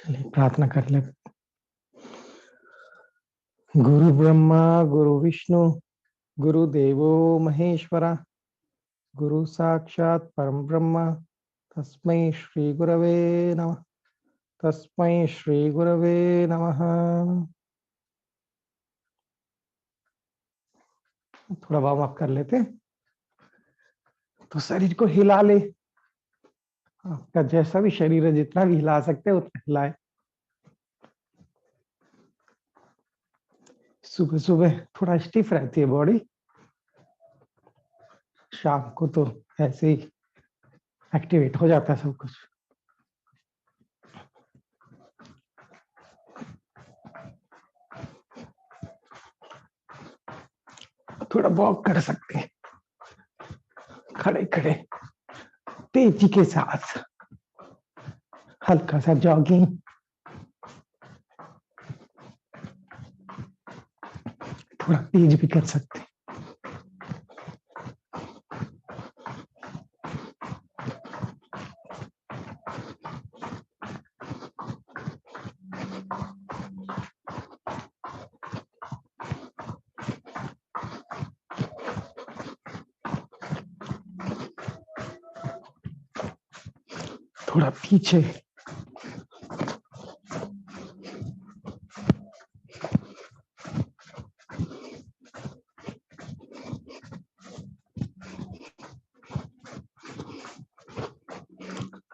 चलिए प्रार्थना कर ले। गुरु ब्रह्मा गुरु विष्णु गुरु देवो महेश्वरा गुरु साक्षात् परम ब्रह्म तस्मै श्री गुरवे नमः। तस्मै श्री गुरवे नमः। थोड़ा वार्म अप कर लेते, तो शरीर को हिला ले। आपका जैसा भी शरीर है, जितना भी हिला सकते हैं उतना हिलाए। सुबह सुबह थोड़ा स्टिफ रहती है बॉडी, शाम को तो ऐसे ही एक्टिवेट हो जाता है सब कुछ। थोड़ा वॉक कर सकते हैं, खड़े खड़े तेजी के साथ हल्का सा जॉगिंग, थोड़ा तेज भी कर सकते हैं। थोड़ा पीछे,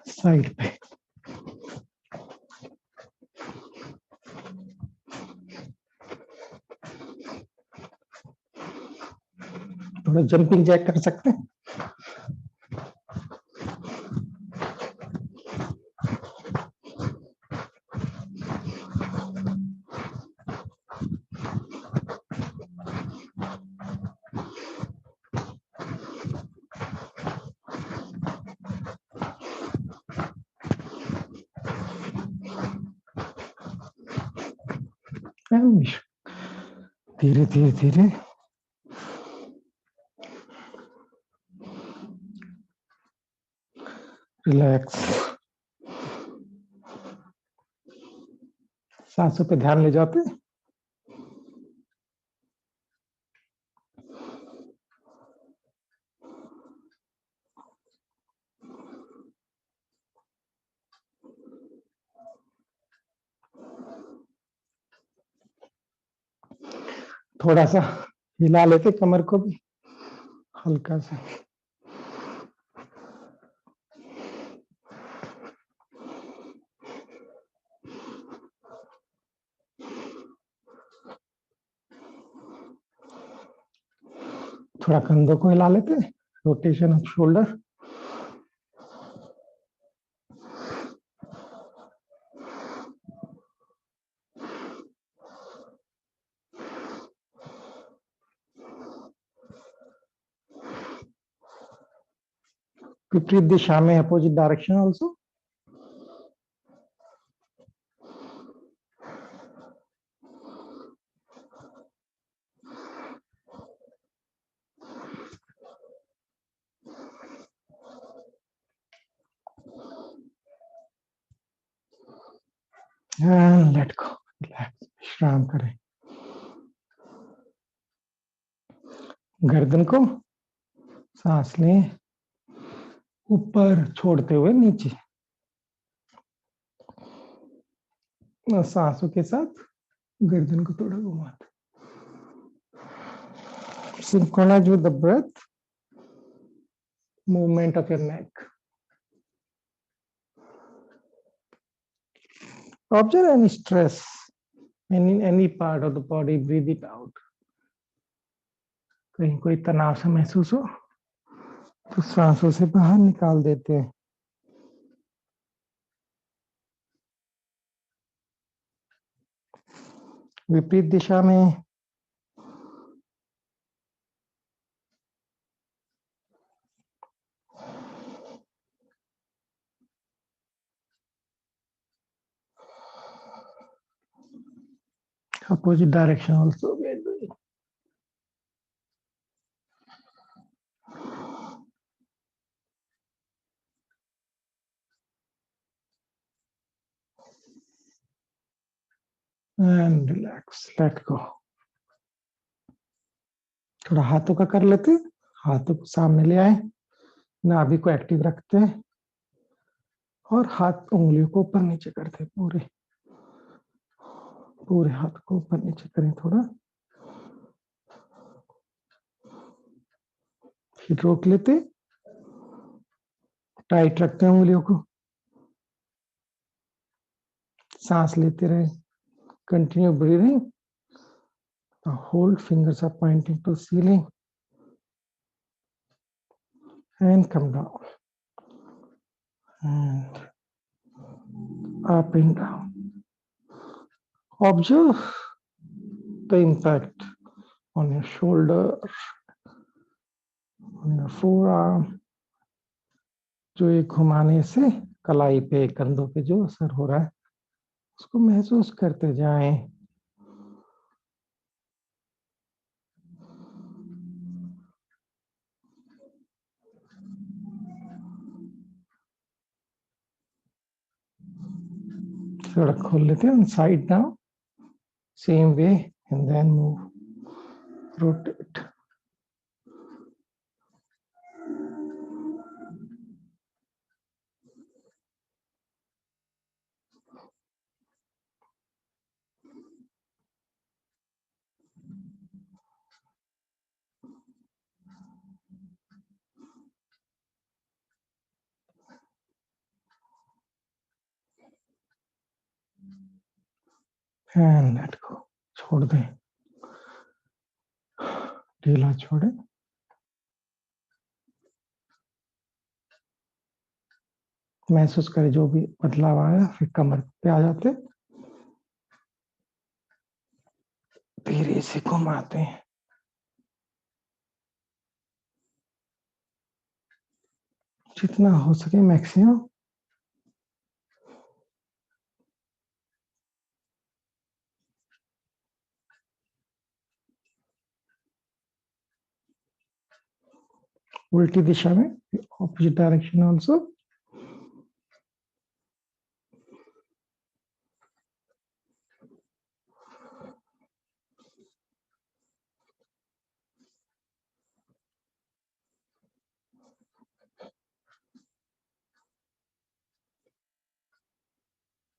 साइड पे। थोड़ा जंपिंग जैक कर सकते हैं। धीरे धीरे धीरे रिलैक्स। सांसों पे ध्यान ले जाते हैं। थोड़ा सा हिला लेते कमर को भी हल्का सा। थोड़ा कंधों को हिला लेते, रोटेशन ऑफ शोल्डर। विपरीत दिशा में, opposite direction also. Let go, relax, विश्राम करें। गर्दन को सांस लें, ऊपर छोड़ते हुए नीचे, और सांसों के साथ गर्दन को थोड़ा घुमाते। Synchronize with the breath, movement of your neck. Observe any stress in any part of the body, breathe it out. कहीं कोई तनाव सा महसूस हो तो सांसों से बाहर निकाल देते हैं। विपरीत दिशा में opposite direction also we are doing. And relax, let go. थोड़ा हाथों का कर लेते, हाथों को सामने ले आए, नाभि को एक्टिव रखते हैं और हाथ उंगलियों को ऊपर नीचे करते हैं, पूरे पूरे हाथ को ऊपर नीचे करें थोड़ा, फिर रोक लेते, टाइट रखते हैं उंगलियों को, सांस लेते रहे, continue breathing, hold, fingers are pointing to ceiling and come down and up and down. Observe the impact on your shoulder, on your forearm. जो एक घुमाने से कलाई पे, कंधों पे जो असर हो रहा है उसको महसूस करते जाएं। थोड़ा खोल लेते हैं, side down, same way, and then move, rotate. And let go, छोड़ दें, ढीला छोड़े, महसूस करें जो भी बदलाव आया, फिर कमर पे आ जाते, धीरे से घुमाते हैं, जितना हो सके मैक्सिमम। उल्टी दिशा में, opposite direction also.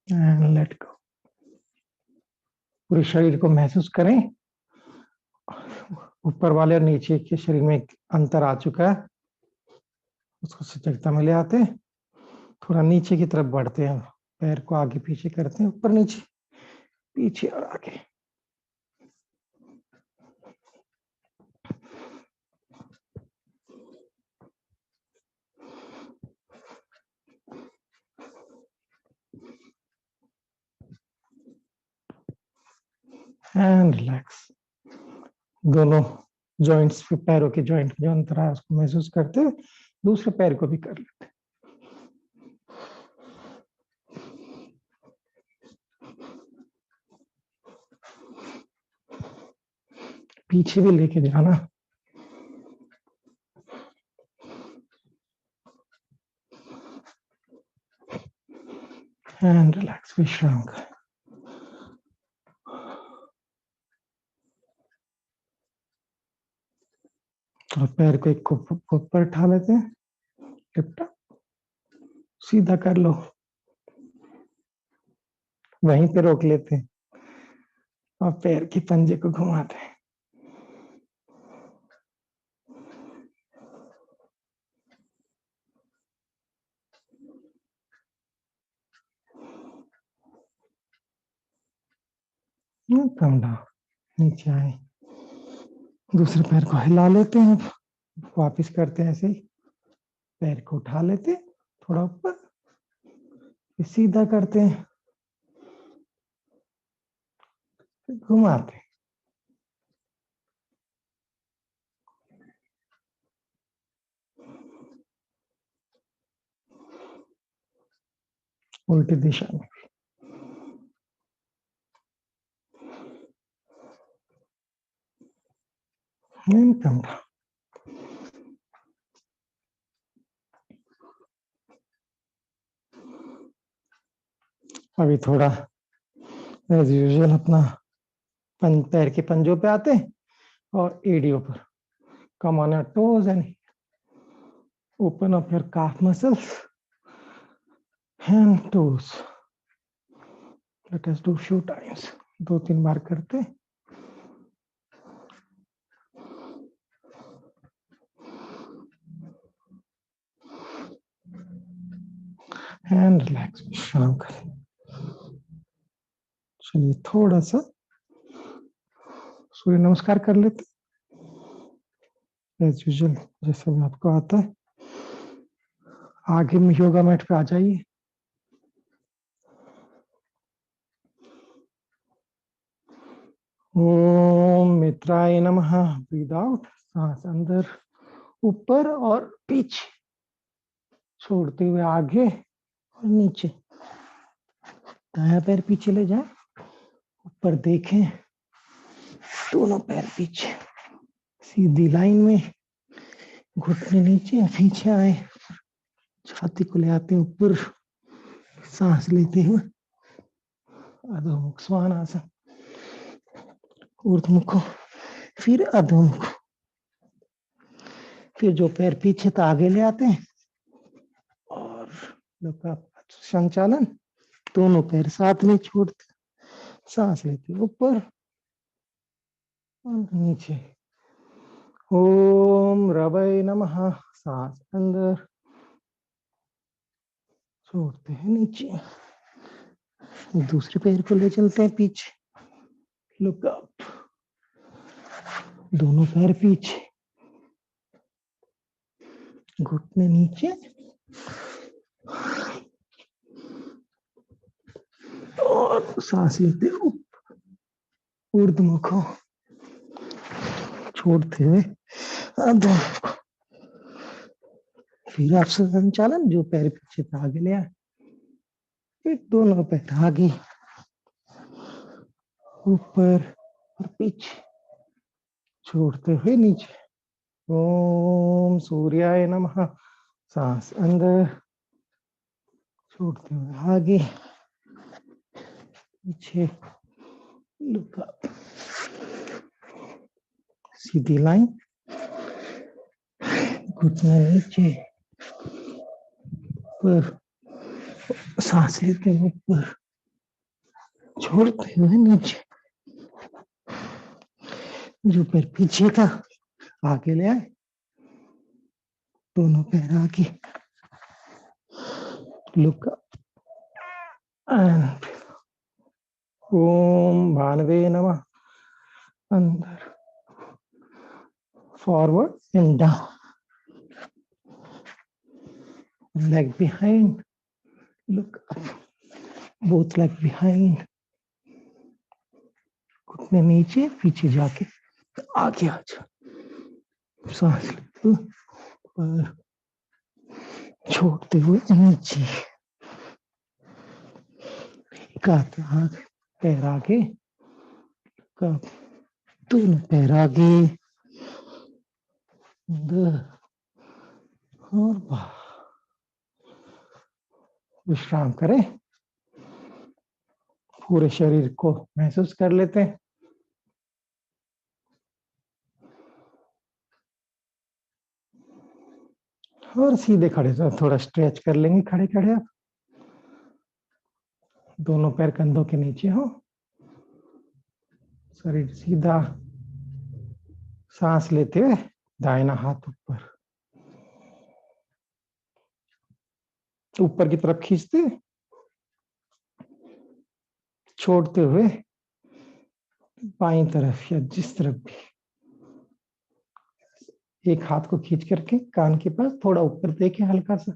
And let गो। पूरे शरीर को महसूस करें, ऊपर वाले और नीचे के शरीर में एक अंतर आ चुका है, उसको सजगता में ले आते हैं, थोड़ा नीचे की तरफ बढ़ते हैं, पैर को आगे पीछे करते हैं, ऊपर नीचे, पीछे और आगे। And relax. दोनों जॉइंट्स पे, पैरों के जॉइंट जो अंतर है उसको महसूस करते हैं, दूसरे पैर को भी कर लेते हैं। पीछे भी लेके जाना। एंड रिलैक्स, विश्राम करें। तो पैर को एक ऊपर उठा लेते हैं, लिफ्ट, सीधा कर लो, वहीं पे रोक लेते हैं और पैर की पंजे को घुमाते हैं। कम डाउन, नीचे आए, दूसरे पैर को हिला लेते हैं, वापिस करते हैं ऐसे ही, पैर को उठा लेते हैं थोड़ा ऊपर, फिर सीधा करते हैं, फिर घुमाते हैं, उल्टी दिशा में। Come down. अभी थोड़ा एज यूजुअल अपना पैर के पंजों पे आते हैं और एडीओ पर. Come on your toes and open up your calf muscles and toes. Let us do few times. 2-3 बार करते. And relax. विश्राम करें. चलिए थोड़ा सा सूर्य नमस्कार कर लेते. एज यूजुअल जैसे भी आपको आता है. आगे में योगा मैट पे आ जाइए. ओम मित्राय नमः. Breathe out. सांस अंदर ऊपर और पीछे छोड़ते हुए आगे और नीचे. दायां पैर पीछे ले जाए. ऊपर देखें. दोनों पैर पीछे सीधी लाइन में. घुटने नीचे पीछे आए. छाती को ले आते हैं ऊपर. सांस लेते हुए अधोमुख स्वानासन. ऊर्ध्वमुख फिर अधोमुख. फिर जो पैर पीछे था आगे ले आते हैं और संचालन. दोनों पैर साथ में छोड़ते. सांस लेते ऊपर और नीचे. ओम रवै नमः. सांस अंदर छोड़ते हैं नीचे. दूसरे पैर को ले चलते हैं पीछे. Look up. दोनों पैर पीछे. घुटने नीचे और सांस लेते ऊपर. ऊर्ध्वमुख छोड़ते हुए अधोमुख. फिर आप संचालन. जो पैर पीछे था आगे ले आए. फिर दोनों पैर आगे ऊपर और पीछे छोड़ते हुए नीचे. ओम सूर्याय नमः. सांस अंदर छोड़ते हुए आगे पीछे. Look up. सीधी लाइन. घुटना नीचे ऊपर. सांस लेते ऊपर छोड़ते हुए नीचे. जो पैर पीछे था आगे ले आए. दोनों पैर आगे. लुक अप एंड ओम भानवे नमः. अंदर forward and down. leg behind. Look up. Both leg behind. घुटने नीचे पीछे जाके आगे आ जा. सांस लेते ऊपर छोड़ते हुए नीचे. एक हाथ आगे पैर आगे. दोनों पैर आगे अंदर और बाहर. विश्राम करें. पूरे शरीर को महसूस कर लेते हैं. और सीधे खड़े तो थोड़ा स्ट्रेच कर लेंगे. खड़े खड़े आप. दोनों पैर कंधों के नीचे हो. शरीर सीधा. सांस लेते हुए दाहिना हाथ ऊपर ऊपर की तरफ खींचते छोड़ते हुए बाईं तरफ या जिस तरफ भी. एक हाथ को खींच करके कान के पास थोड़ा ऊपर देके हल्का सा.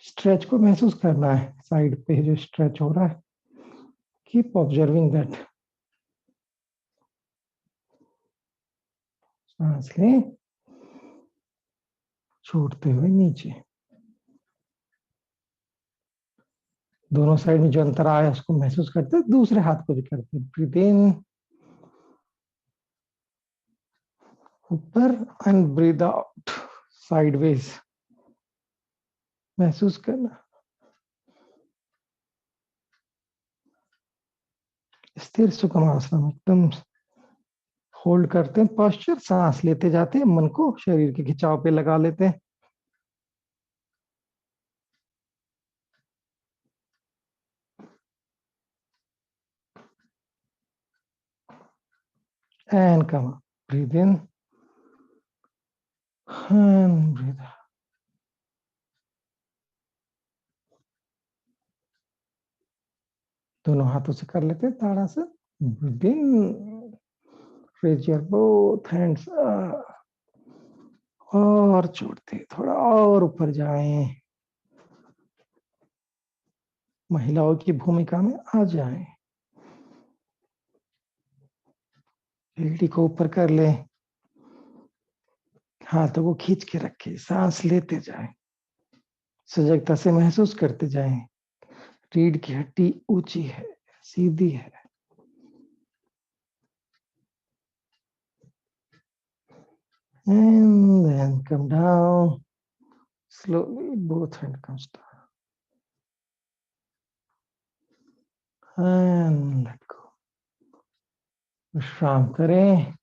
स्ट्रेच को महसूस करना है. साइड पे जो स्ट्रेच हो रहा है. Keep observing that. सांस लें छोड़ते हुए नीचे. दोनों साइड में जो अंतर आया उसको महसूस करते हैं. दूसरे हाथ को भी करते हैं. ब्रीथ इन ऊपर एंड ब्रीथ आउट साइडवेज. महसूस करना. स्थिर सुखमासन, एकदम होल्ड करते हैं पोस्चर, सांस लेते जाते हैं, मन को शरीर के खिंचाव पे लगा लेते हैं। And come, breathe in and breathe out. दोनों हाथों से कर लेते हैं tadasana. Breathe in, raise your both hands, और छोड़ते थोड़ा और ऊपर जाएं, महिलाओं की भूमिका में आ जाएं। एलटी को ऊपर कर ले, हाथों को खींच के रखे, सांस लेते जाएं, सजगता से महसूस करते जाएं। रीढ़ की हड्डी ऊंची है, सीधी है। And then come down slowly, both hand comes down and let go. विश्राम करें।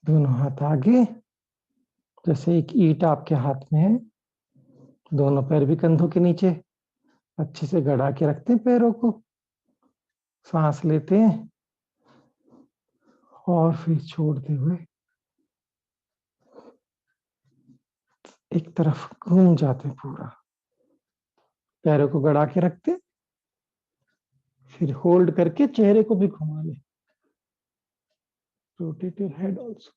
दोनों हाथ आगे, जैसे एक ईंट आपके हाथ में है। दोनों पैर भी कंधों के नीचे, अच्छे से गड़ा के रखते हैं पैरों को। सांस लेते हैं और फिर छोड़ते हुए एक तरफ घूम जाते हैं पूरा। पैरों को गड़ा के रखते, फिर होल्ड करके चेहरे को भी घुमा ले। Rotate your head also,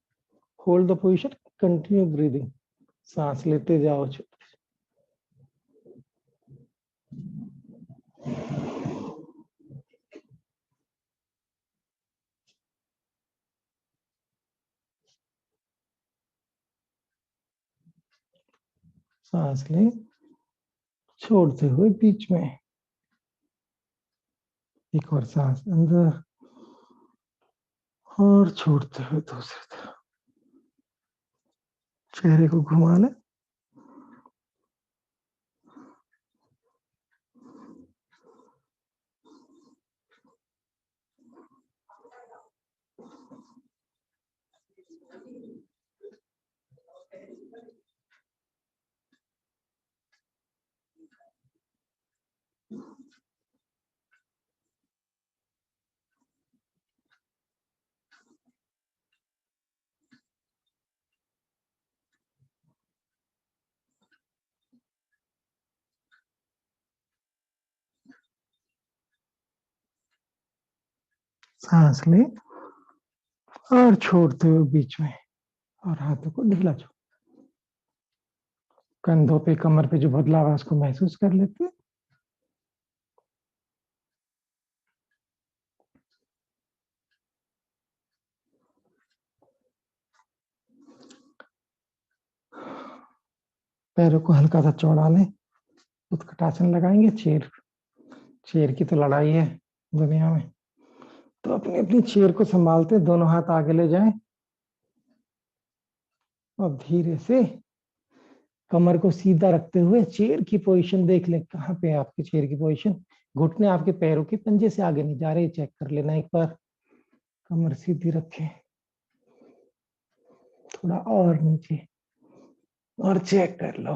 hold the position, continue breathing, सांस लेते जाओ। सांस ले, छोड़ते हुए बीच में एक और सांस अंदर, और छोड़ते हुए दूसरी तरफ। चेहरे को घुमा ले। सांस ले और छोड़ते हुए बीच में, और हाथों को ढीला छोड़। कंधों पे, कमर पे जो बदलाव है उसको महसूस कर लेते हैं। पैरों को हल्का सा चौड़ा लें, उत्कटासन लगाएंगे। चेयर, चेयर की तो लड़ाई है दुनिया में, तो अपनी अपनी चेयर को संभालते दोनों हाथ आगे ले जाएं और धीरे से कमर को सीधा रखते हुए चेयर की पोजीशन देख लें। कहाँ पे है आपकी चेयर की पोजीशन? घुटने आपके पैरों के पंजे से आगे नहीं जा रहे, चेक कर लेना एक बार। कमर सीधी रखें, थोड़ा और नीचे, और चेक कर लो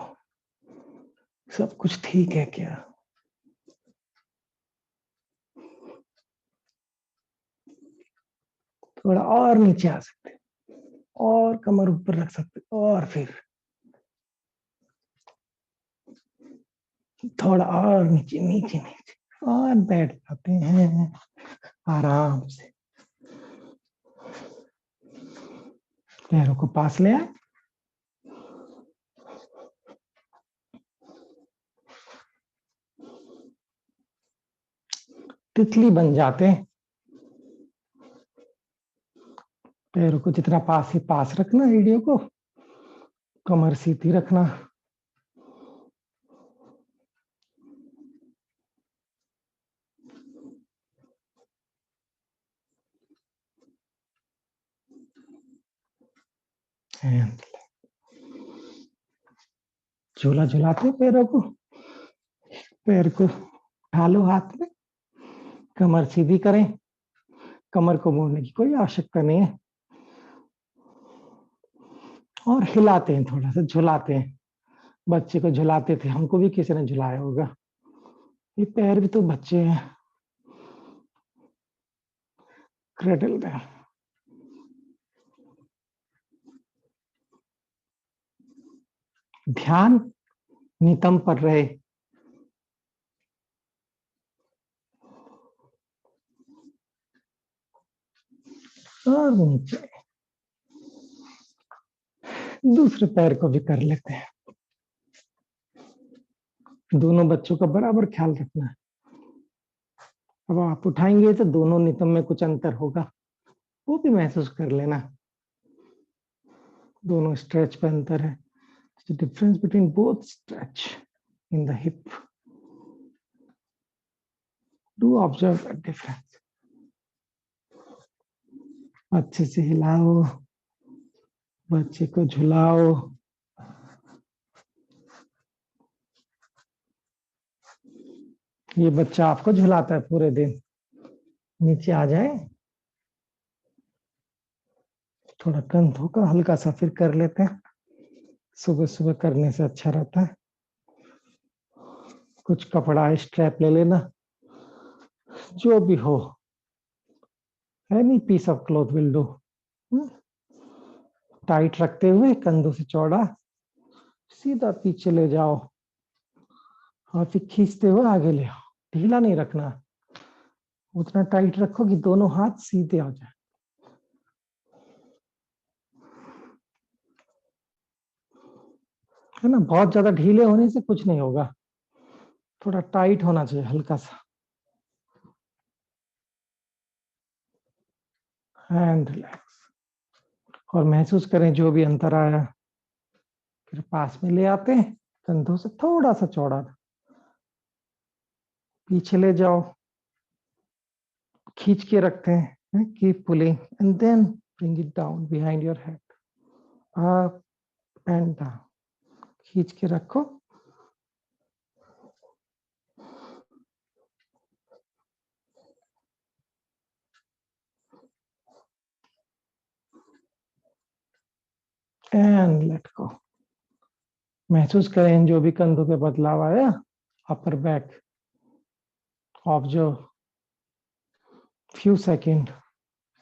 सब कुछ ठीक है क्या। थोड़ा और नीचे आ सकते, और कमर ऊपर रख सकते, और फिर थोड़ा और नीचे नीचे नीचे, और बैठ जाते हैं आराम से। पैरों को पास ले आए, तितली बन जाते हैं। पैरों को जितना पास ही पास रखना, वीडियो को, कमर सीधी रखना। And झूला झुलाते पैरों को, पैर को उठा लो हाथ में, कमर सीधी करें, कमर को मोड़ने की कोई आवश्यकता नहीं है, और हिलाते हैं, थोड़ा सा झुलाते हैं। बच्चे को झुलाते थे, हमको भी किसी ने झुलाया होगा। ये पैर भी तो बच्चे हैं, क्रेडल में। ध्यान नितंब पर रहे। और नीचे, दूसरे पैर को भी कर लेते हैं। दोनों बच्चों का बराबर ख्याल रखना है। अब आप उठाएंगे तो दोनों नितंब में कुछ अंतर होगा, वो भी महसूस कर लेना। दोनों स्ट्रेच पे अंतर है। Difference between both stretch in the hip, do observe that difference. अच्छे से हिलाओ, बच्चे को झुलाओ। ये बच्चा आपको झुलाता है पूरे दिन। नीचे आ जाए, थोड़ा कंधों का हल्का सा फिर कर लेते हैं। सुबह सुबह करने से अच्छा रहता है। कुछ कपड़ा स्ट्रैप ले लेना, जो भी हो, any piece of cloth will do. Tight रखते हुए कंधों से चौड़ा, सीधा पीछे ले जाओ, और फिर खींचते हुए आगे ले आओ। ढीला नहीं रखना, उतना टाइट रखो कि दोनों हाथ सीधे आ जाए। है ना, बहुत ज्यादा ढीले होने से कुछ नहीं होगा, थोड़ा टाइट होना चाहिए हल्का सा। हैंड रिलैक्स, और महसूस करें जो भी अंतर आया, फिर पास में ले आते हैं, कंधों से थोड़ा सा चौड़ा, पीछे ले जाओ, खींच के रखते हैं, keep pulling and then bring it down behind your head, up and down. खींच के रखो, एंड लेट गो। महसूस करें जो भी कंधों पे बदलाव आया, upper back observe few seconds,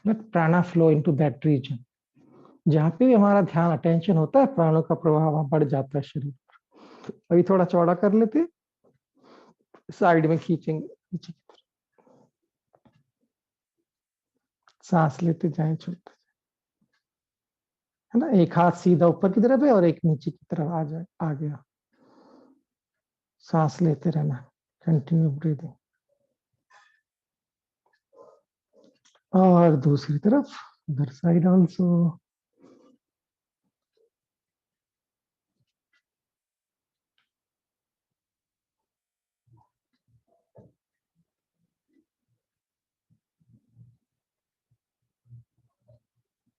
let prana flow into that region। जहां पे भी हमारा ध्यान अटेंशन होता है, प्राणों का प्रवाह वहां बढ़ जाता है शरीर पर। अभी थोड़ा चौड़ा कर लेते, साइड में खींचेंगे नीचे, सांस लेते जाएं, छोड़ते, है ना। एक हाथ सीधा ऊपर की तरफ है और एक नीचे की तरफ आ जाए, आ गया। सांस लेते रहना, कंटिन्यू ब्रीदिंग। और दूसरी तरफ, other side also.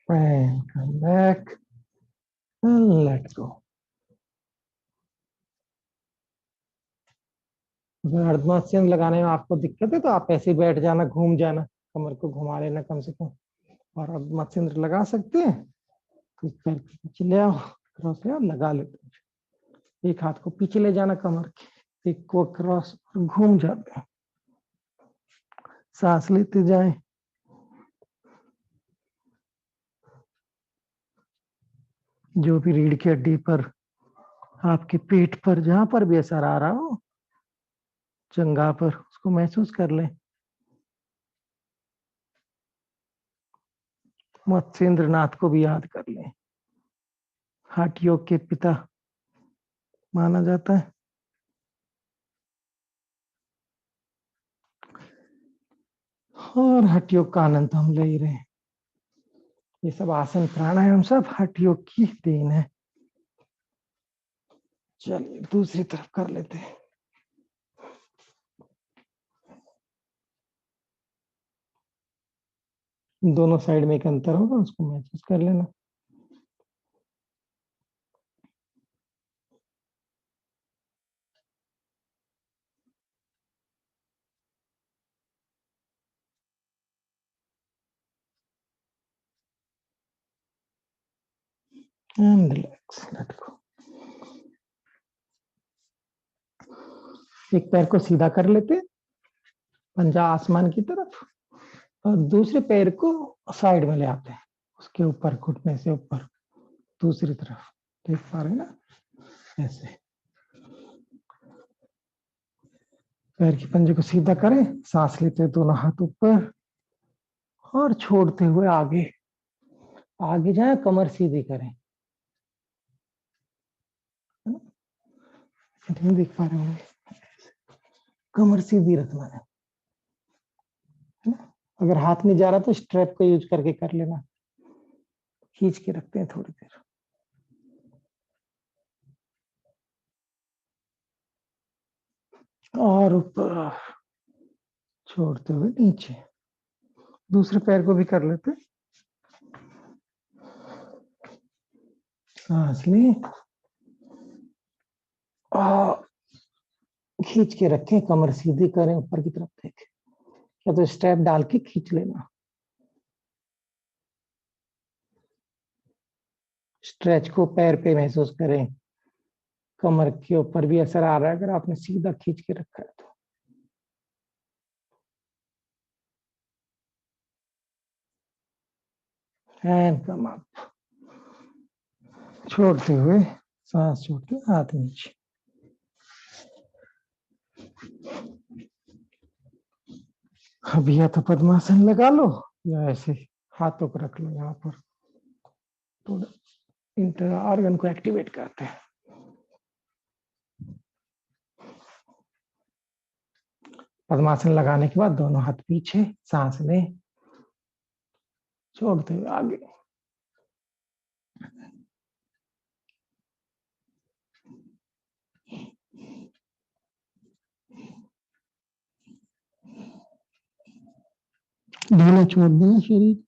And come back and let go। अगर अर्धनाद लगाने में आपको दिक्कत है तो आप ऐसे ही बैठ जाना, घूम जाना, कमर को घुमा लेना कम से कम। और अर्धनाद लगा सकते हैं तो पैर के पीछे ले आओ, क्रॉस ले आओ, लगा लेते हैं। एक हाथ को पीछे ले जाना कमर के, एक को क्रॉस, घूम जाते हैं। सांस लेते जाएं। जो भी रीढ़ की हड्डी पर, आपके पेट पर, जहां पर भी असर आ रहा हो, जंघा पर, उसको महसूस कर लें। मत्स्येंद्र नाथ को भी याद कर लें, हठ योग के पिता माना जाता है। और हठ योग का आनंद हम ले ही रहे हैं। ये सब आसन प्राणायाम सब हठ योग की देन है। चलिए दूसरी तरफ कर लेते हैं। दोनों साइड में एक अंतर होगा, उसको महसूस कर लेना। And relax, let go. एक पैर को सीधा कर लेते, पंजा आसमान की तरफ, और दूसरे पैर को साइड में ले आते हैं, उसके ऊपर, घुटने से ऊपर दूसरी तरफ। देख पा रहे हैं ना, ऐसे पैर के पंजे को सीधा करें, सांस लेते हुए दोनों हाथ ऊपर और छोड़ते हुए आगे आगे जाए, कमर सीधी करें। नहीं देख पा रहे होंगे, कमर सीधी रखना है ना। अगर हाथ में जा रहा तो स्ट्रैप को यूज करके कर लेना, खींच के रखते हैं थोड़ी देर। और ऊपर छोड़ते हुए नीचे, दूसरे पैर को भी कर लेते। सांस लें और खींच के रखें, कमर सीधी करें, ऊपर की तरफ देखें, या तो स्ट्रैप डाल के खींच लेना। स्ट्रेच को पैर पे महसूस करें, कमर के ऊपर भी असर आ रहा है अगर आपने सीधा खींच के रखा है तो। एंड कम अप, छोड़ते हुए सांस छोड़ते हाथ नीचे। अब या तो पद्मासन लगा लो या ऐसे हाथों को रख लो यहाँ पर, थोड़ा इंटर ऑर्गन को एक्टिवेट करते हैं। पद्मासन लगाने के बाद दोनों हाथ पीछे, सांस लें, छोड़ते हुए आगे। ढीला छोड़ देना शरीर।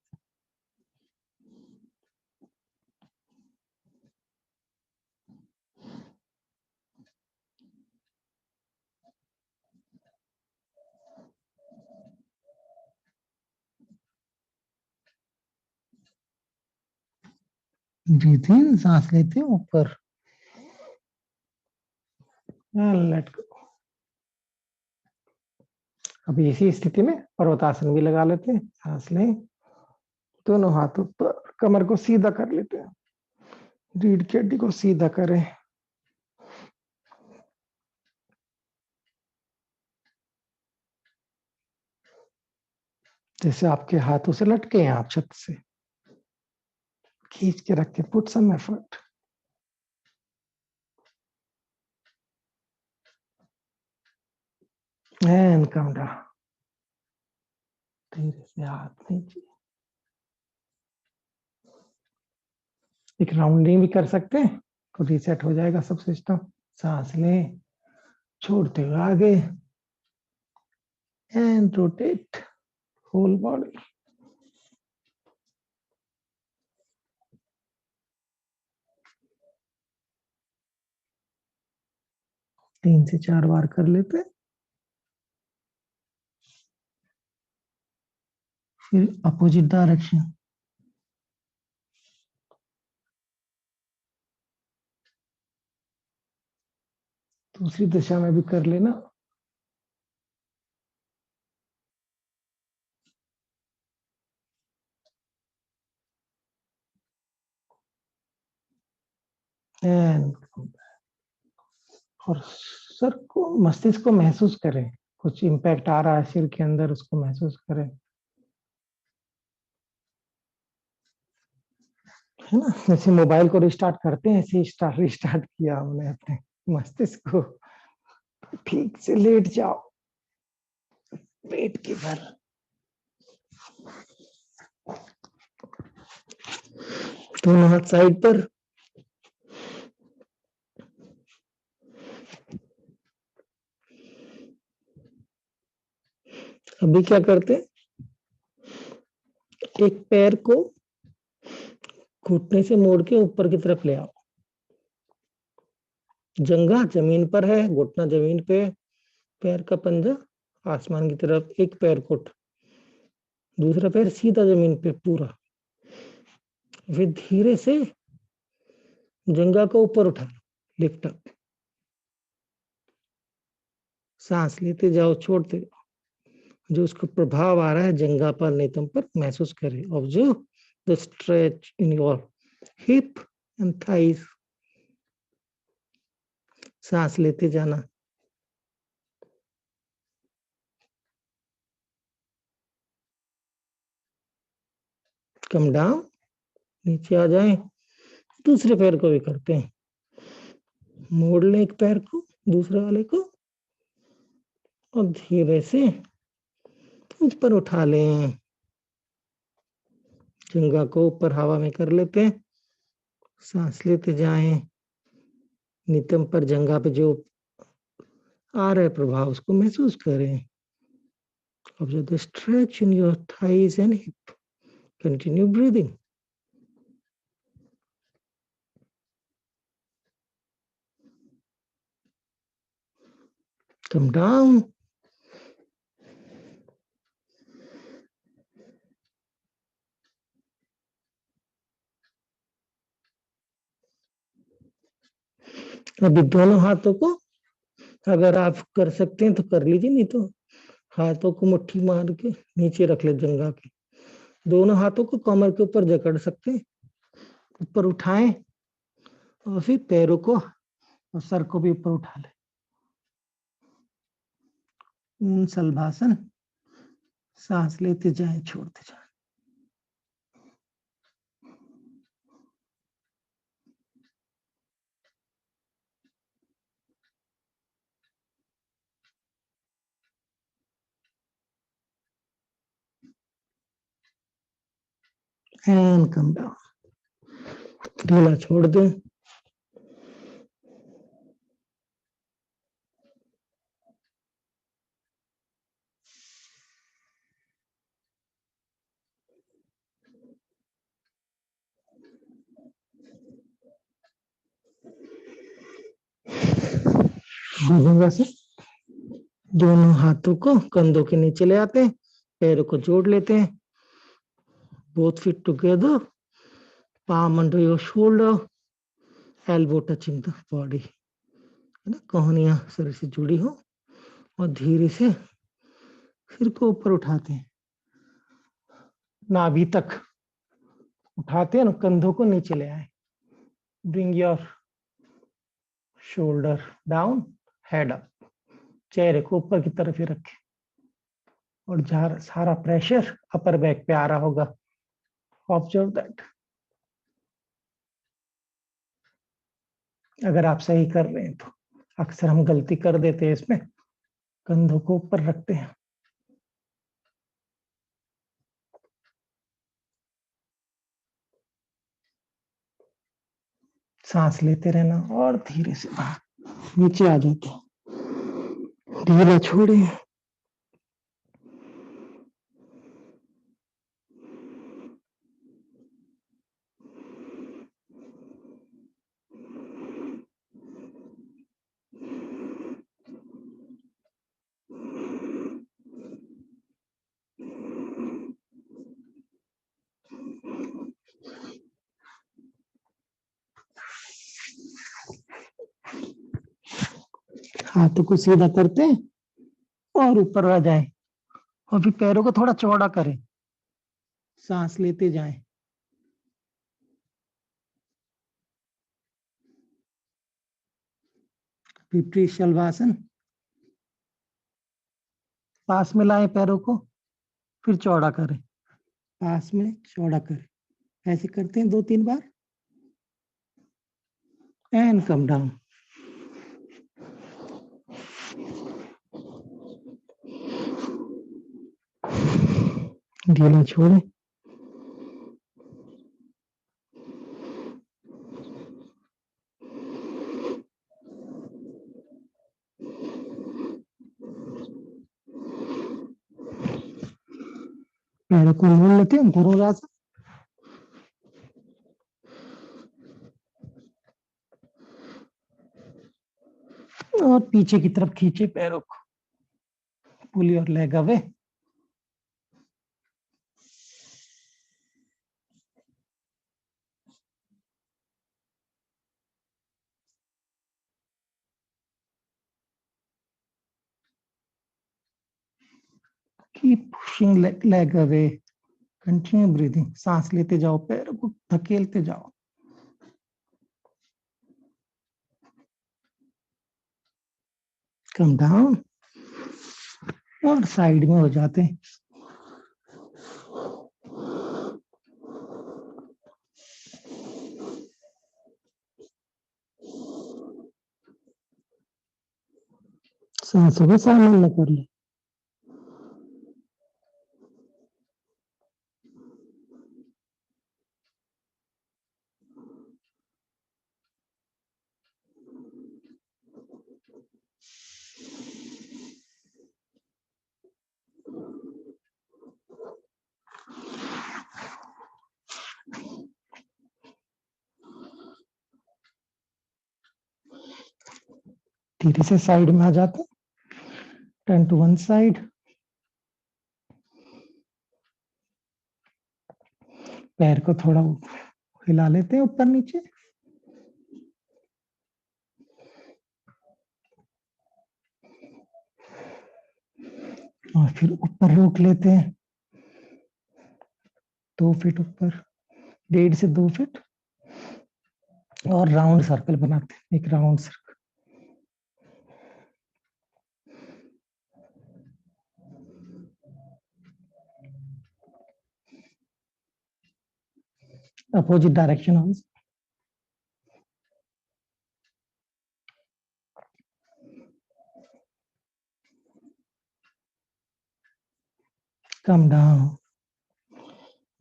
ब्रीथ इन, सांस लेते हैं ऊपर, लेट गो। अभी इसी स्थिति में पर्वतासन भी लगा लेते हैं। सांस लें, दोनों हाथ ऊपर, कमर को सीधा कर लेते हैं, रीढ़ की हड्डी को सीधा करें। जैसे आपके हाथों से लटके हैं आप छत से, खींच के रखें, put some effort. And come down, धीरे से हाथ नीचे। एक राउंडिंग भी कर सकते हैं तो रीसेट हो जाएगा सब सिस्टम। सांस लें, छोड़ते हुए आगे, एंड रोटेट होल बॉडी। तीन से चार बार कर लेते हैं। फिर अपोजिट डायरेक्शन, दूसरी दिशा में भी कर लेना। एंड और सर को, मस्तिष्क को महसूस करें, कुछ इम्पैक्ट आ रहा है सिर के अंदर, उसको महसूस करें, है ना। जैसे मोबाइल को रिस्टार्ट करते हैं, ऐसे रिस्टार्ट किया हमने अपने मस्तिष्क को। ठीक से लेट जाओ, पेट के बल, दोनों हाथ साइड पर। अभी क्या करते हैं, एक पैर को घुटने से मोड़ के ऊपर की तरफ ले आओ, जंघा जमीन पर है, घुटना जमीन पे, पैर का पंजा आसमान की तरफ, एक पैर को, दूसरा पैर सीधा जमीन पे पूरा। फिर धीरे से जंघा को ऊपर उठा लो, लिफ्ट अप। सांस लेते जाओ, छोड़ते जाओ। जो उसका प्रभाव आ रहा है जंघा पर, नितंब पर, महसूस करें। Observe the stretch in your hip and thighs. सांस लेते जाना। कम डाउन, नीचे आ जाएं। दूसरे पैर को भी करते हैं। मोड़ लें एक पैर को, दूसरे वाले को, और धीरे से ऊपर उठा लें। जंघा को ऊपर हवा में कर लेते हैं। सांस लेते जाएं। नितंब पर, जंघा पे जो आ रहा है प्रभाव, उसको महसूस करें। Observe the stretch in your thighs and hip. Continue breathing. Come down. अभी दोनों हाथों को अगर आप कर सकते हैं तो कर लीजिए, नहीं तो हाथों को मुट्ठी मार के नीचे रख ले जंघा के। दोनों हाथों को कमर के ऊपर जकड़ सकते हैं। ऊपर उठाएं और फिर पैरों को और सर को भी ऊपर उठा लें। शलभासन। सांस लेते जाएं, छोड़ते जाएं। And come down. ढीला छोड़ दें। से दोनों हाथों को कंधों के नीचे ले आते हैं, पैरों को जोड़ लेते हैं। Both feet together, palm under your shoulder, elbow touching the body, है ना, कोहनियां शरीर से जुड़ी हो। और धीरे से सिर को ऊपर उठाते हैं, नाभि तक उठाते हैं ना, कंधों को नीचे ले आए। Bring your shoulder down, head up. चेहरे को ऊपर की तरफ ही रखें और जहां सारा प्रेशर अपर बैक पे आ रहा होगा, ऑब्जर्व दैट। अगर आप सही कर रहे हैं तो। अक्सर हम गलती कर देते हैं इसमें, कंधों को ऊपर रखते हैं। सांस लेते रहना और धीरे से नीचे आ जाते हैं। ढीला छोड़े। हाथों को सीधा करते हैं और ऊपर आ जाए, और फिर पैरों को थोड़ा चौड़ा करें। सांस लेते जाएं। विपरीत शलभासन। पास में लाएं पैरों को, फिर चौड़ा करें, पास में चौड़ा करें। ऐसे करते हैं 2-3 बार। And come down. ढीला छोड़े। पैरों को मोड़ लेते हैं धनुरासन। और पीछे की तरफ खींचे पैरों को, pull your leg away. Keep pushing leg away, continue breathing, सांस लेते जाओ, पैर को धकेलते जाओ। कम डाउन और साइड में हो जाते हैं। सांसों को शामिल न कर ले। धीरे से साइड में आ जाते, टर्न टू वन साइड, पैर को थोड़ा हिला लेते हैं ऊपर नीचे, और फिर ऊपर रोक लेते हैं 2 फीट ऊपर, 1.5 से 2 फीट, और राउंड सर्कल बनाते हैं, एक round circle. Opposite direction also. Come down,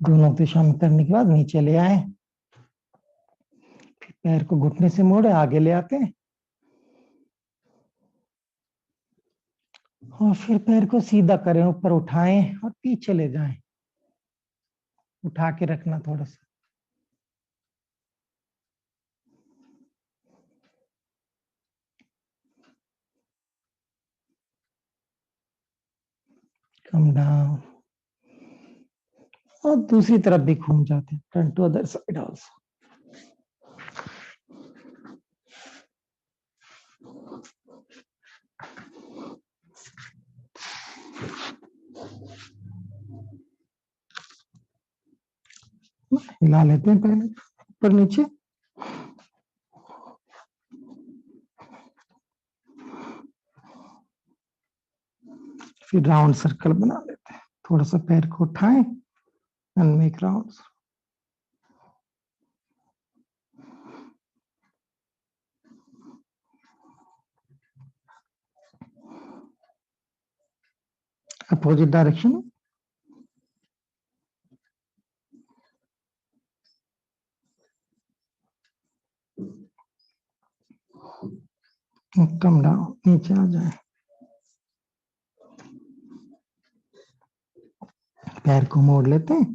दोनों दिशा में करने के बाद नीचे ले आए, फिर पैर को घुटने से मोड़े आगे ले आते हैं, और फिर पैर को सीधा करें, ऊपर उठाएं और पीछे ले जाएं, उठा के रखना थोड़ा सा। कम डाउन, और दूसरी तरफ भी घूम जाते हैं, turn to other side also. हिला लेते हैं पहले ऊपर नीचे, फिर राउंड सर्कल बना लेते हैं, थोड़ा सा पैर को उठाएं and make round. Opposite direction, come down, नीचे आ जाए, पैर को मोड़ लेते हैं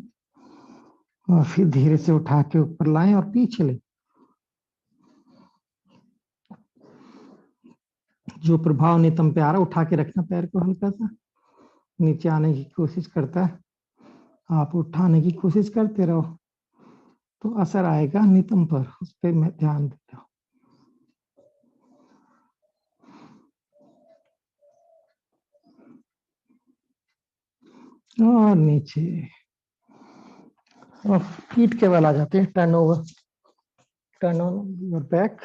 और फिर धीरे से उठा के ऊपर लाएं और पीछे ले। जो प्रभाव नितंब पे आ रहा है, उठा के रखना पैर को, हल्का सा नीचे आने की कोशिश करता है, आप उठाने की कोशिश करते रहो तो असर आएगा नितंब पर, उस पर मैं ध्यान देता हूँ। और नीचे, और पीठ के बल आ जाते हैं, turn over, turn on your back,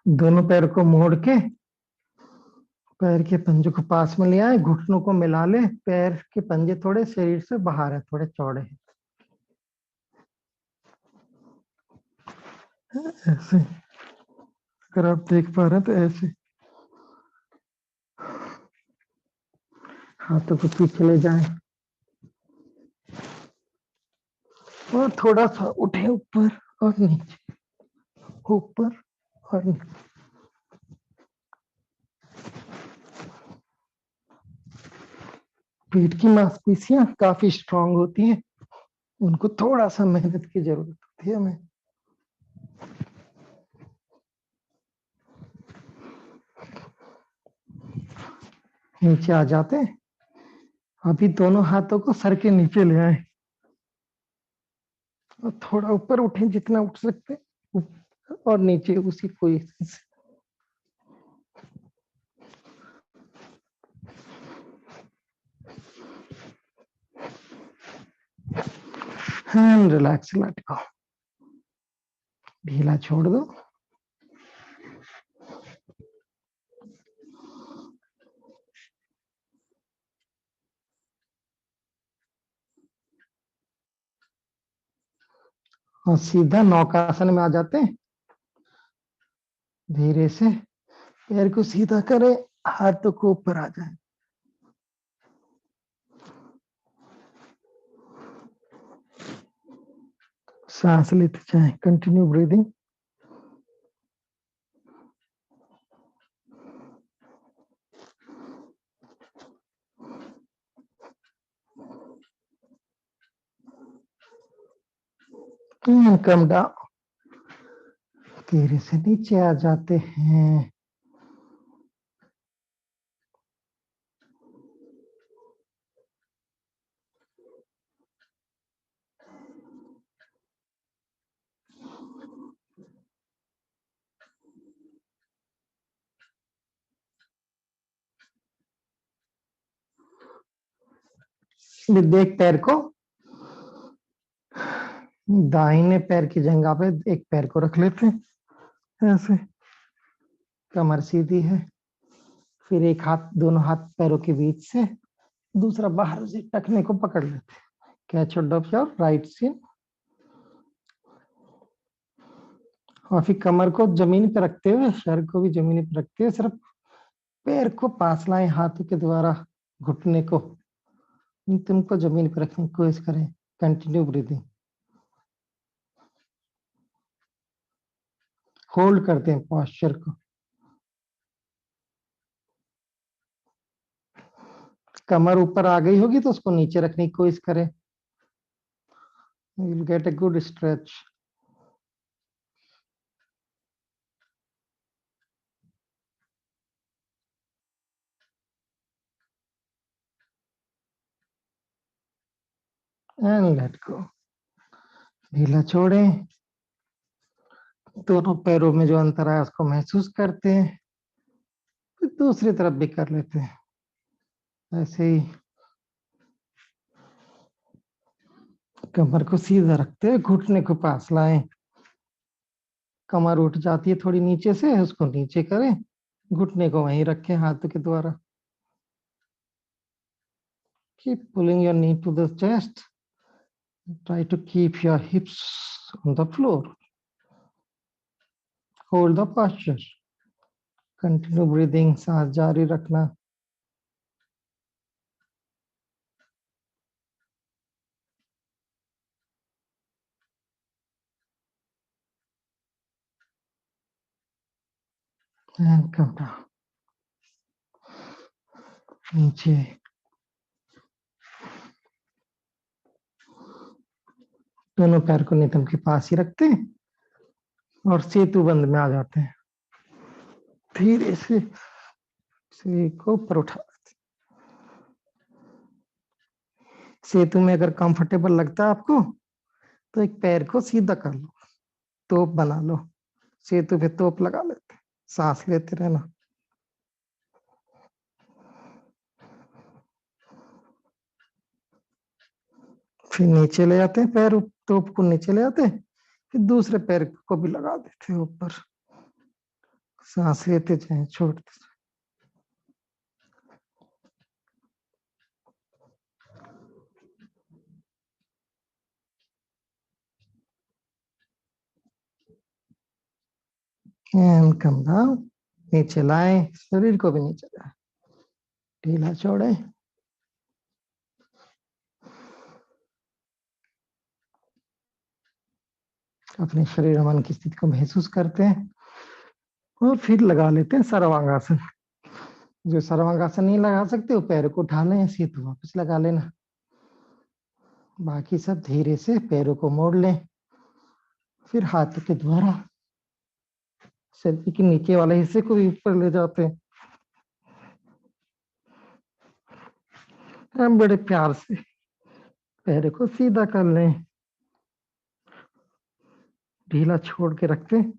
दोनों पैर को मोड़ के पैर के पंजे को पास में ले आए, घुटनों को मिला ले, पैर के पंजे थोड़े शरीर से बाहर है, थोड़े चौड़े हैं, ऐसे। अगर आप देख पा रहे हैं तो ऐसे हाथों को पीछे ले जाएं और थोड़ा सा उठे ऊपर और नीचे, ऊपर और नीचे। पीठ की मांसपेशियां काफी स्ट्रांग होती हैं, उनको थोड़ा सा मेहनत की जरूरत होती है हमें। नीचे आ जाते हैं। अभी दोनों हाथों को सर के नीचे ले आए और थोड़ा ऊपर उठे जितना उठ सकते हैं, और नीचे उसी पोजीशन से। हैंड रिलैक्स, लेट गो, ढीला छोड़ दो। और सीधा नौकासन में आ जाते हैं। धीरे से पैर को सीधा करें, हाथों को ऊपर आ जाए। सांस लेते जाएं, कंटिन्यू ब्रीदिंग। कम डाउन, धीरे से नीचे आ जाते हैं। देख पैर को, दाहिने पैर की जगह पे एक पैर को रख लेते हैं ऐसे, कमर सीधी है। फिर एक हाथ, दोनों हाथ पैरों के बीच से, दूसरा बाहर से टखने को पकड़ लेते हैं। कैच ऑफ योर राइट सिन। और फिर कमर को जमीन पे रखते हुए, सर को भी जमीन पे रखते हुए, सिर्फ पैर को पास लाएं हाथों के द्वारा, घुटने को तुमको जमीन पे रखने की कोशिश करें। Continue breathing. होल्ड करते हैं पॉस्चर को। कमर ऊपर आ गई होगी तो उसको नीचे रखने की कोशिश करें। You'll get a good stretch. And let go. ढीला छोड़ें। दोनों पैरों में जो अंतर है उसको महसूस करते हैं। फिर दूसरी तरफ भी कर लेते हैं ऐसे ही। कमर को सीधा रखते हैं, घुटने को पास लाएं। कमर उठ जाती है थोड़ी नीचे से, उसको नीचे करें, घुटने को वहीं रखें हाथों के द्वारा। Keep pulling your knee to the chest. Try to keep your hips on the floor. Hold the posture. Continue breathing. सांस जारी रखना। And come down. नीचे। दोनों पैर को नितंब के पास ही रखते हैं और सेतु बंद में आ जाते हैं। धीरे से शरीर को ऊपर उठा। सेतु में अगर कंफर्टेबल लगता है आपको तो एक पैर को सीधा कर लो, तोप बना लो। सेतु पे तोप लगा लेते, सांस लेते रहना। फिर नीचे ले आते हैं पैर, तोप को नीचे ले आते हैं, फिर दूसरे पैर को भी लगा देते हैं ऊपर। सांस लेते जाए, छोड़ते जाए। And come down. नीचे लाएं, शरीर को भी नीचे लाएं, ढीला छोड़े। अपने शरीर मन की स्थिति को महसूस करते हैं और फिर लगा लेते हैं सर्वांगासन। जो सर्वांगासन नहीं लगा सकते वो पैरों को उठा लें, सीधे वापस लगा लेना। बाकी सब धीरे से पैरों को मोड़ लें, फिर हाथों के द्वारा शरीर के नीचे वाले हिस्से को भी ऊपर ले जाते हैं। हम बड़े प्यार से पैर को सीधा कर लें, ढीला छोड़ के रखते हैं।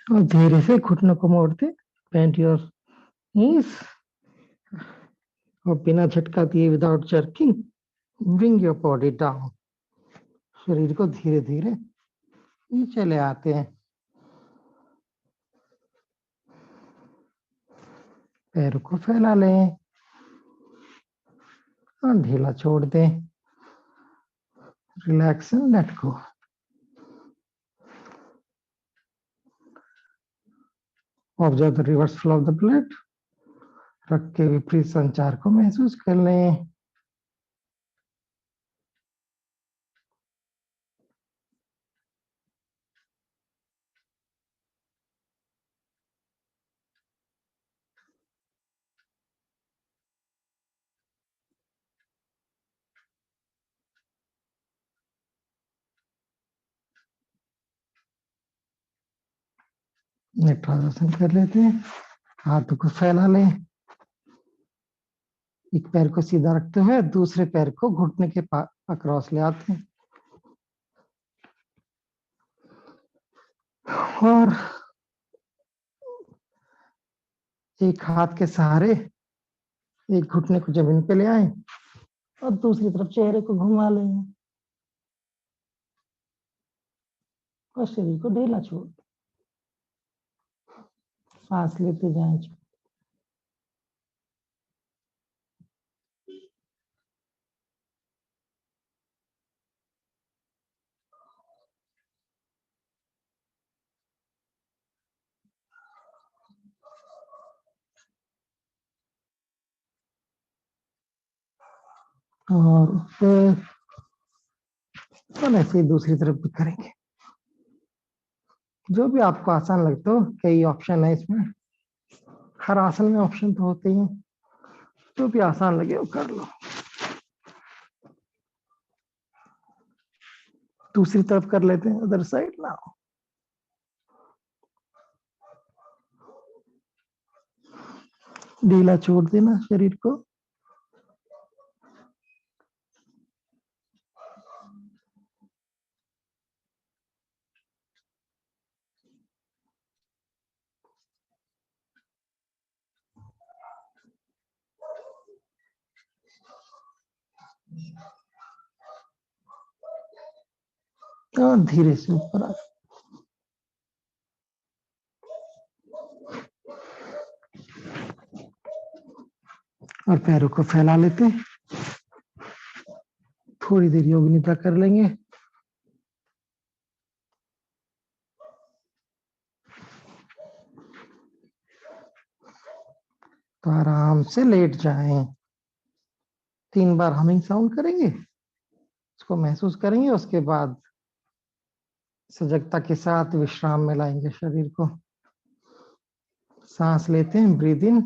और धीरे से घुटनों को मोड़ते, बेंड योर नीज, और बिना झटका दिए, without jerking, bring your body down. शरीर को धीरे धीरे नीचे ले आते हैं, पैरों को फैला लें और ढीला छोड़ दें। Relax and let go. Observe the reverse flow of the blood. रक्त के विपरीत संचार को महसूस कर लें। नेत्रासन कर लेते हैं, हाथों को फैला लें, एक पैर को सीधा रखते हुए दूसरे पैर को घुटने के अक्रॉस ले आते हैं, और एक हाथ के सहारे एक घुटने को जमीन पे ले आए और दूसरी तरफ चेहरे को घुमा लें और शरीर को ढीला छोड़, सांस लेते जाएं। और ऊपर और ऐसे ही दूसरी तरफ भी करेंगे, जो भी आपको आसान लगता हो। कई ऑप्शन है इसमें, हर आसन में ऑप्शन तो होते ही हैं, जो भी आसान लगे वो कर लो। दूसरी तरफ कर लेते हैं, अदर साइड ना। ढीला छोड़ देना शरीर को। और धीरे से ऊपर आ, और पैरों को फैला लेते हैं। थोड़ी देर योग निद्रा कर लेंगे। तो आराम से लेट जाएं। 3 बार हमिंग साउंड करेंगे, उसको महसूस करेंगे, उसके बाद सजगता के साथ विश्राम में लाएंगे शरीर को। सांस लेते हैं, ब्रीद इन,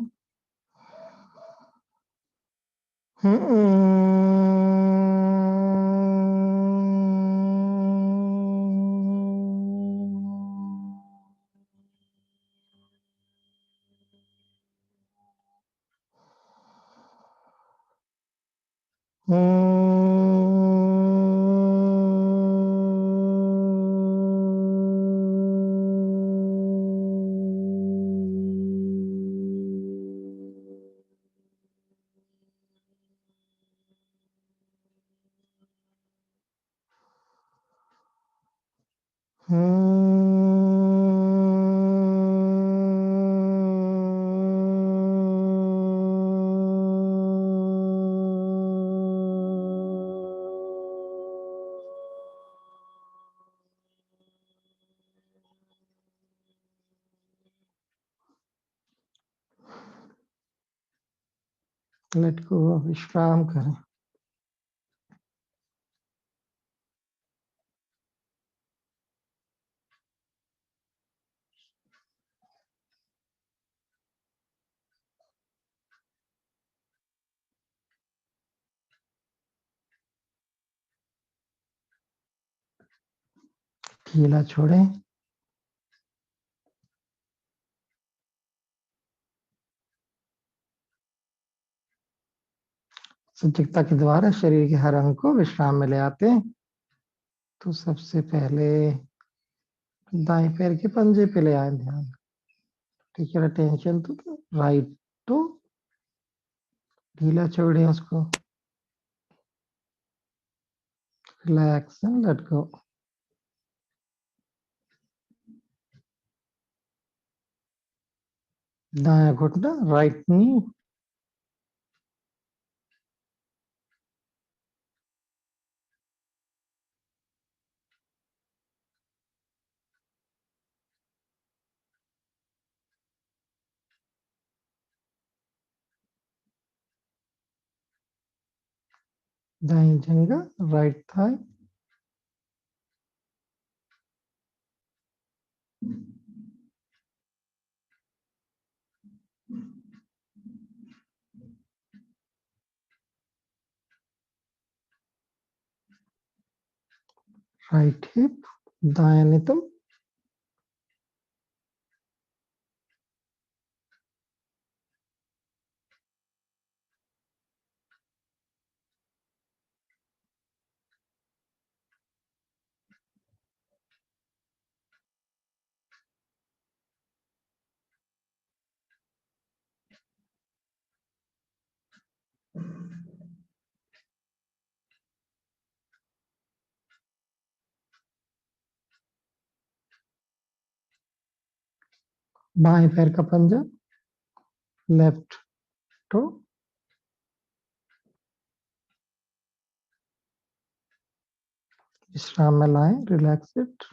लेट गो, विश्राम करें। ढीला छोड़ें। सजगता के द्वारा शरीर के हर अंग को विश्राम में ले आते हैं। तो सबसे पहले दाएं पैर के पंजे पे ले आए ध्यान। ठीक है, टेंशन तो राइट टू, ढीला छोड़ें उसको, रिलैक्स एंड लेट गो। दाया घुटना, राइट नी, दाई जंगा, राइट थाई, राइट हिप, दाया नितंब, बाएं पैर का पंजा, लेफ्ट टो, विश्राम में लाएं, रिलैक्स इट।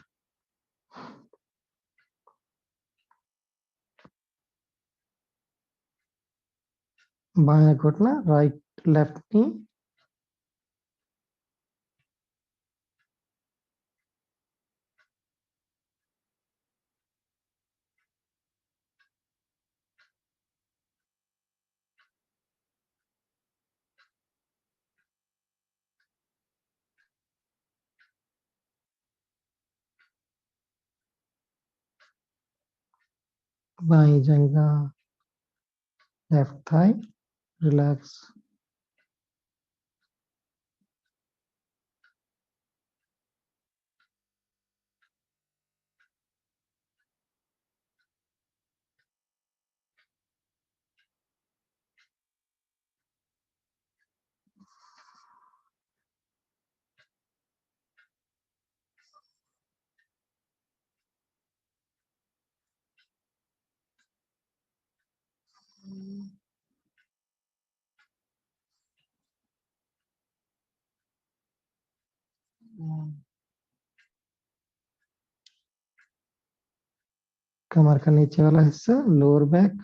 बाया घुटना, राइट लेफ्ट नी, बाई जंगा, लेफ्ट थाई, रिलैक्स। कमर का नीचे वाला हिस्सा, लोअर बैक,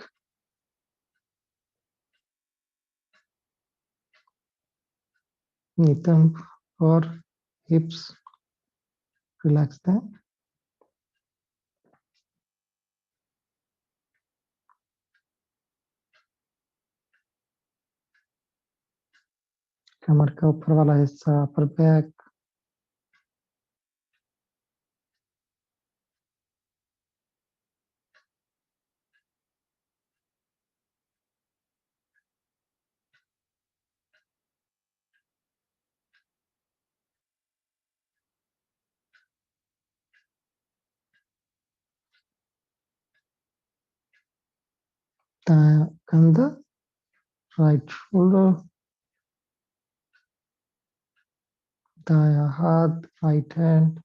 नितंब और हिप्स रिलैक्स है। कमर का ऊपर वाला हिस्सा, अपर बैक, दाया कंधा, राइट शोल्डर, दाया हाथ, राइट हैंड,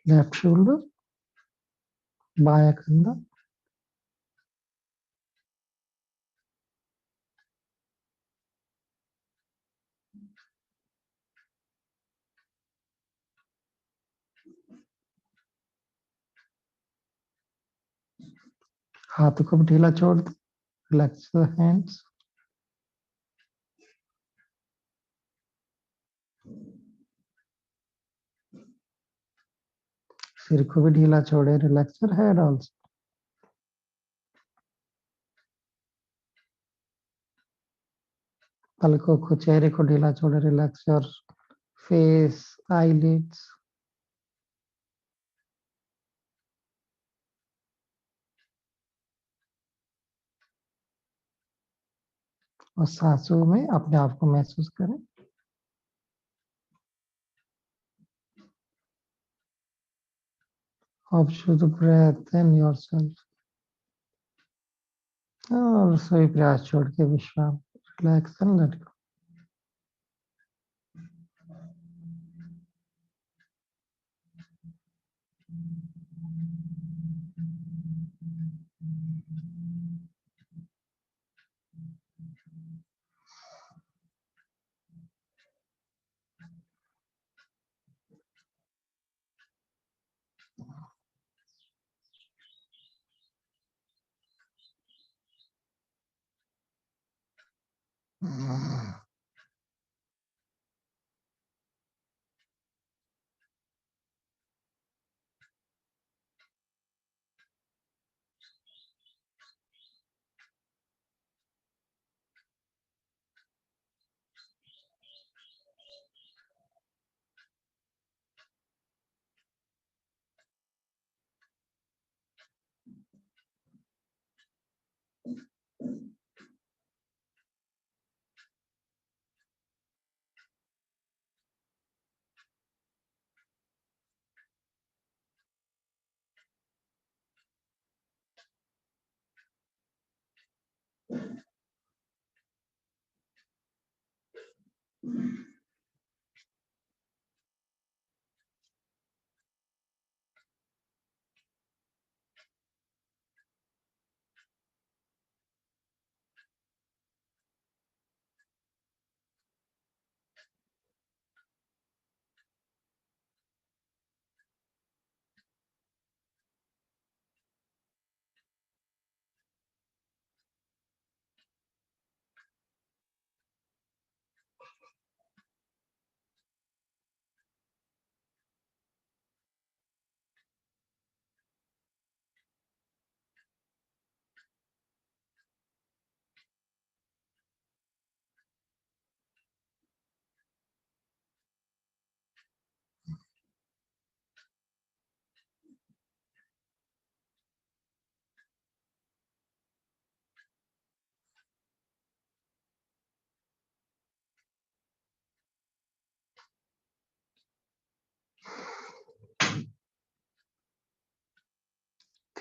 लेफ्ट शोल्डर, बाया कंधा, हाथ को भी ढीला छोड़ दो, रिलैक्स द हैंड्स। सिर को भी ढीला छोड़े, रिलैक्स योर हेड आल्सो। पलकों को, चेहरे को ढीला छोड़े, रिलैक्स योर फेस, आईलिड्स। और सांसों में अपने आप को महसूस करें। Observe the breath and yourself. और सभी प्रयास छोड़ के विश्राम, रिलैक्स एंड लेट गो।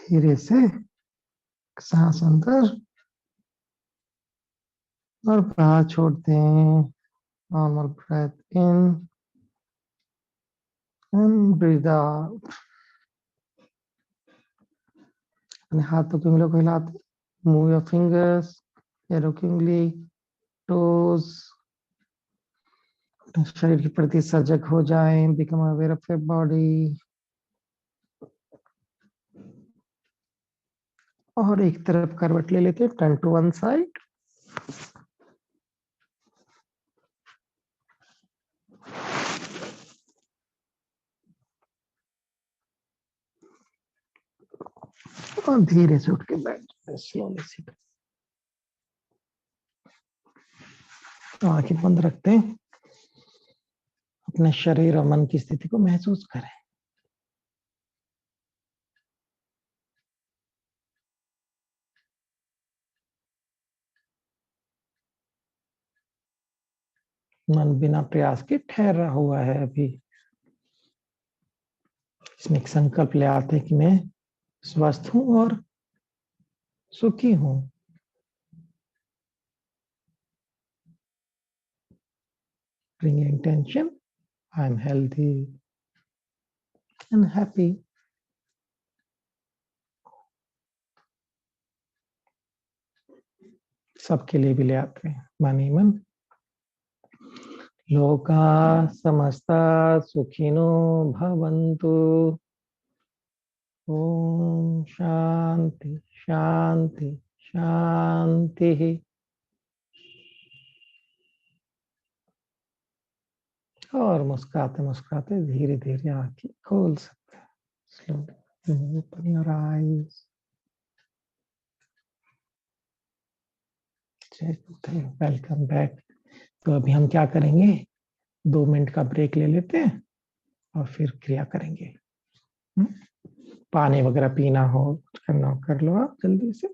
धीरे से सांस अंदर और बाहर छोड़ते हैं। Normal breath in and breathe out. अपने हाथों की उंगलियों को हिलाते, मूव योर फिंगर्स, पैरों की उंगली, टोज। शरीर के प्रति सजग हो जाएं, become aware of your body. और एक तरफ करवट ले लेते हैं, टर्न टू वन साइड। और धीरे से उठ के बैठ जाते, स्लोली सीट। तो आंखें बंद रखते हैं, अपने शरीर और मन की स्थिति को महसूस करें। मन बिना प्रयास के ठहरा हुआ है अभी। इसमें एक संकल्प ले आते हैं कि मैं स्वस्थ हूं और सुखी हूं। Bring intention, I am healthy and happy. सबके लिए भी ले आते हैं, मन ही मन। लोका समस्ता सुखिनो भवन्तु। ओम शांति शांति शांति। और मुस्कुराते मुस्कुराते धीरे धीरे आंखें खोल सकते हैं। Slowly open your eyes. Welcome back. तो अभी हम क्या करेंगे, 2 मिनट का ब्रेक ले लेते हैं और फिर क्रिया करेंगे। पानी वगैरह पीना हो, कुछ करना हो कर लो आप जल्दी से।